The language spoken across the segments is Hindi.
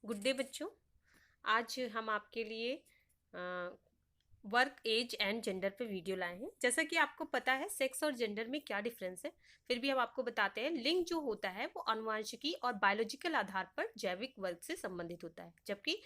गुड डे बच्चों। आज हम आपके लिए वर्क एज एंड जेंडर पे वीडियो लाए हैं। जैसा कि आपको पता है सेक्स और जेंडर में क्या डिफरेंस है, फिर भी हम आपको बताते हैं। लिंग जो होता है वो आनुवंशिकी और बायोलॉजिकल आधार पर जैविक वर्ग से संबंधित होता है, जबकि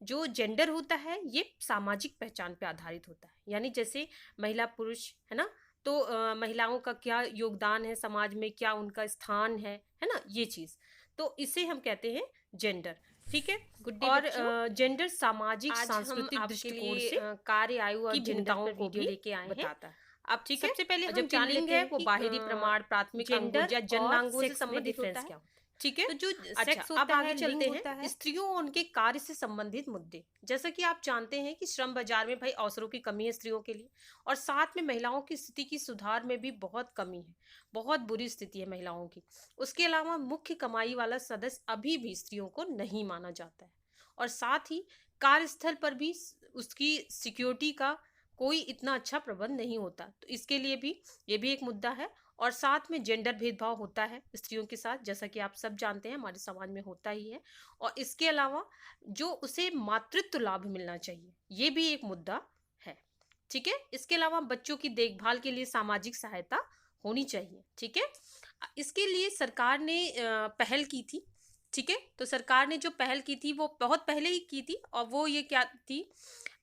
जो जेंडर होता है ये सामाजिक पहचान पे आधारित होता है। यानी जैसे महिला पुरुष है ना, तो महिलाओं का क्या योगदान है समाज में, क्या उनका स्थान है ना, ये चीज। तो इसे हम कहते हैं जेंडर। ठीक है। गुड डे और बच्चों। जेंडर सामाजिक आज हम सांस्कृतिक आपके दृष्टिकोण लिए से कार्य आयु और की जेंडर भिन्नताओं पर को वीडियो भी लेके आए हैं। बताता है। अब ठीक है। सबसे पहले हम जबकि जान लिंग लेते है हैं वो कि बाहरी प्रमाण, प्राथमिक अंगों जेंडर या और जन्मांगों से सेक्स में संबंधित होता डिफरेंस है। क्या होता है। ठीक है। तो जो अच्छा, सेक्स अब होता आगे है, लिंग चलते हैं होता है। स्त्रियों और उनके कार्य से संबंधित मुद्दे। जैसा कि आप जानते हैं कि श्रम बाजार में भाई अवसरों की कमी है स्त्रियों के लिए, और साथ में महिलाओं की स्थिति की सुधार में भी बहुत कमी है। बहुत बुरी स्थिति है महिलाओं की। उसके अलावा मुख्य कमाई वाला सदस्य अभी भी स्त्रियों को नहीं माना जाता है, और साथ ही कार्यस्थल पर भी उसकी सिक्योरिटी का कोई इतना अच्छा प्रबंध नहीं होता। तो इसके लिए भी ये भी एक मुद्दा है। और साथ में जेंडर भेदभाव होता है स्त्रियों के साथ, जैसा कि आप सब जानते हैं हमारे समाज में होता ही है। और इसके अलावा जो उसे मातृत्व लाभ मिलना चाहिए, ये भी एक मुद्दा है। ठीक है। इसके अलावा बच्चों की देखभाल के लिए सामाजिक सहायता होनी चाहिए। ठीक है। इसके लिए सरकार ने पहल की थी। ठीक है। तो सरकार ने जो पहल की थी वो बहुत पहले ही की थी, और वो ये क्या थी?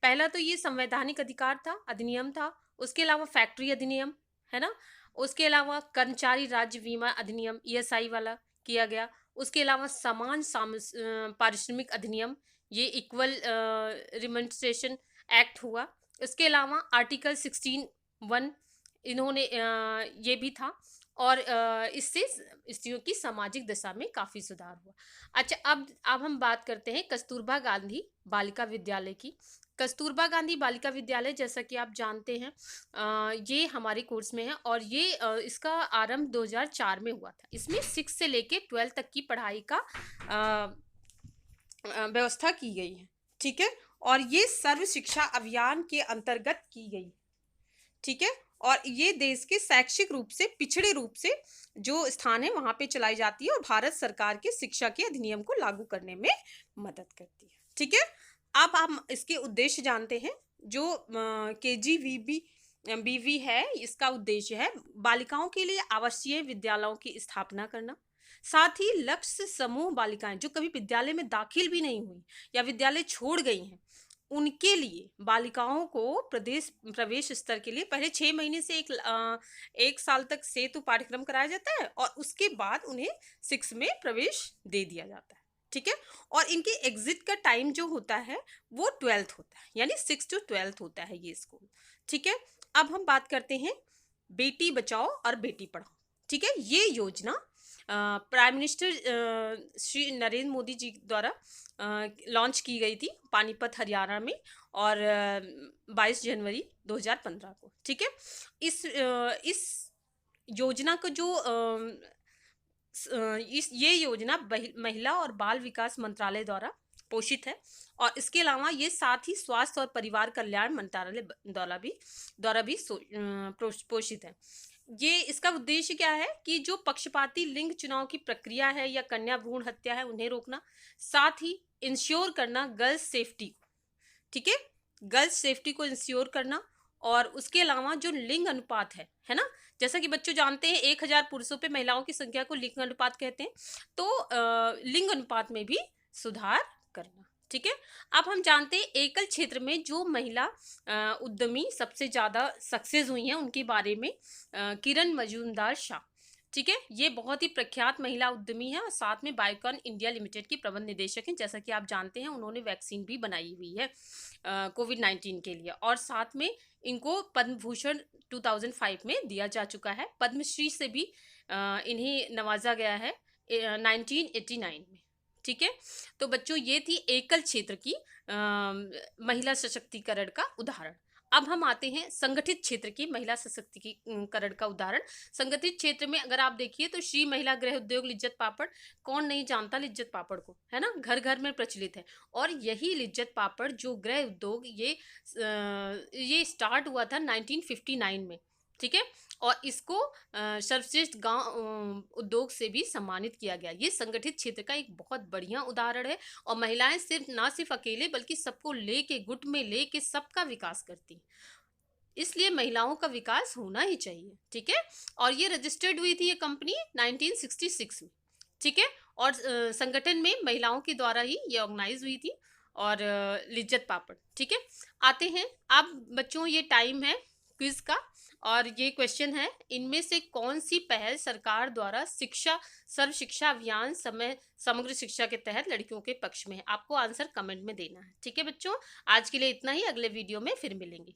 पहला तो ये संवैधानिक अधिकार था, अधिनियम था। उसके अलावा फैक्ट्री अधिनियम, है ना। उसके अलावा कर्मचारी राज्य बीमा अधिनियम, ईएसआई वाला किया गया। उसके अलावा समान पारिश्रमिक अधिनियम, ये इक्वल रिमन्स्ट्रेशन एक्ट हुआ। इसके अलावा आर्टिकल 16(1) इन्होंने ये भी था। और इससे स्त्रियों की सामाजिक दशा में काफी सुधार हुआ। अच्छा, अब हम बात करते हैं कस्तूरबा गांधी बालिका विद्यालय की। कस्तूरबा गांधी बालिका विद्यालय, जैसा कि आप जानते हैं, ये हमारे कोर्स में है, और ये इसका आरंभ 2004 में हुआ था। इसमें 6 से लेके 12 तक की पढ़ाई का व्यवस्था की गई है। ठीक है। और ये सर्व शिक्षा अभियान के अंतर्गत की गई। ठीक है। और ये देश के शैक्षिक रूप से पिछड़े रूप से जो स्थान है वहां पे चलाई जाती है, और भारत सरकार के शिक्षा के अधिनियम को लागू करने में मदद करती है। ठीक है। अब हम इसके उद्देश्य जानते हैं। जो केजीवीबी बीवी है, इसका उद्देश्य है बालिकाओं के लिए आवासीय विद्यालयों की स्थापना करना। साथ ही लक्ष्य समूह बालिकाएं जो कभी विद्यालय में दाखिल भी नहीं हुई या विद्यालय छोड़ गई हैं, उनके लिए बालिकाओं को प्रवेश स्तर के लिए पहले 6 महीने से 1 साल तक सेतु पाठ्यक्रम कराया जाता है, और उसके बाद उन्हें 6 में प्रवेश दे दिया जाता है। ठीक है। और इनके एग्जिट का टाइम जो होता है वो 12th होता है, यानी 6 to 12th होता है ये स्कूल। ठीक है। अब हम बात करते हैं बेटी बचाओ और बेटी पढ़ाओ। ठीक है। ये योजना प्राइम मिनिस्टर श्री नरेंद्र मोदी जी द्वारा लॉन्च की गई थी पानीपत हरियाणा में, और 22 जनवरी 2015 को। ठीक है। इस योजना को जो इस ये योजना महिला और बाल विकास मंत्रालय द्वारा पोषित है। और इसके अलावा ये साथ ही स्वास्थ्य और परिवार कल्याण मंत्रालय द्वारा भी पोषित है। ये इसका उद्देश्य क्या है कि जो पक्षपाती लिंग चुनाव की प्रक्रिया है या कन्या भ्रूण हत्या है उन्हें रोकना, साथ ही इंश्योर करना गर्ल्स सेफ्टी को। ठीक है। गर्ल्स सेफ्टी को इंश्योर करना। और उसके अलावा जो लिंग अनुपात है ना, जैसा कि बच्चों जानते हैं 1000 पुरुषों पे महिलाओं की संख्या को लिंग अनुपात कहते हैं। तो लिंग अनुपात में भी सुधार करना। ठीक है। अब हम जानते हैं एकल क्षेत्र में जो महिला उद्यमी सबसे ज्यादा सक्सेस हुई हैं उनके बारे में। किरण मजूमदार शाह, ठीक है, ये बहुत ही प्रख्यात महिला उद्यमी है, और साथ में बायोकॉन इंडिया लिमिटेड की प्रबंध निदेशक हैं। जैसा कि आप जानते हैं उन्होंने वैक्सीन भी बनाई हुई है कोविड-19 के लिए, और साथ में इनको पद्म भूषण 2005 में दिया जा चुका है। पद्मश्री से भी इन्हें नवाजा गया है 1989 में। ठीक है। तो बच्चों ये थी एकल क्षेत्र की महिला सशक्तिकरण का उदाहरण। अब हम आते हैं संगठित क्षेत्र की महिला सशक्तिकरण का उदाहरण। संगठित क्षेत्र में अगर आप देखिए तो श्री महिला गृह उद्योग लिज्जत पापड़, कौन नहीं जानता लिज्जत पापड़ को, है ना, घर घर में प्रचलित है। और यही लिज्जत पापड़ जो गृह उद्योग ये स्टार्ट हुआ था 1959 में, ठीक है। और इसको सर्वश्रेष्ठ गांव उद्योग से भी सम्मानित किया गया। ये संगठित क्षेत्र का एक बहुत बढ़िया उदाहरण है। और महिलाएं सिर्फ ना सिर्फ अकेले बल्कि सबको लेके गुट में लेके सबका विकास करती हैं। इसलिए महिलाओं का विकास होना ही चाहिए। ठीक है। और ये रजिस्टर्ड हुई थी ये कंपनी 1966 में। ठीक है। और संगठन में महिलाओं के द्वारा ही ये ऑर्गेनाइज हुई थी। और लिज्जत पापड़। ठीक है। आते हैं अब बच्चों, ये टाइम है क्विज का। और ये क्वेश्चन है, इनमें से कौन सी पहल सरकार द्वारा शिक्षा सर्व शिक्षा अभियान समय समग्र शिक्षा के तहत लड़कियों के पक्ष में है? आपको आंसर कमेंट में देना है। ठीक है बच्चों, आज के लिए इतना ही। अगले वीडियो में फिर मिलेंगे।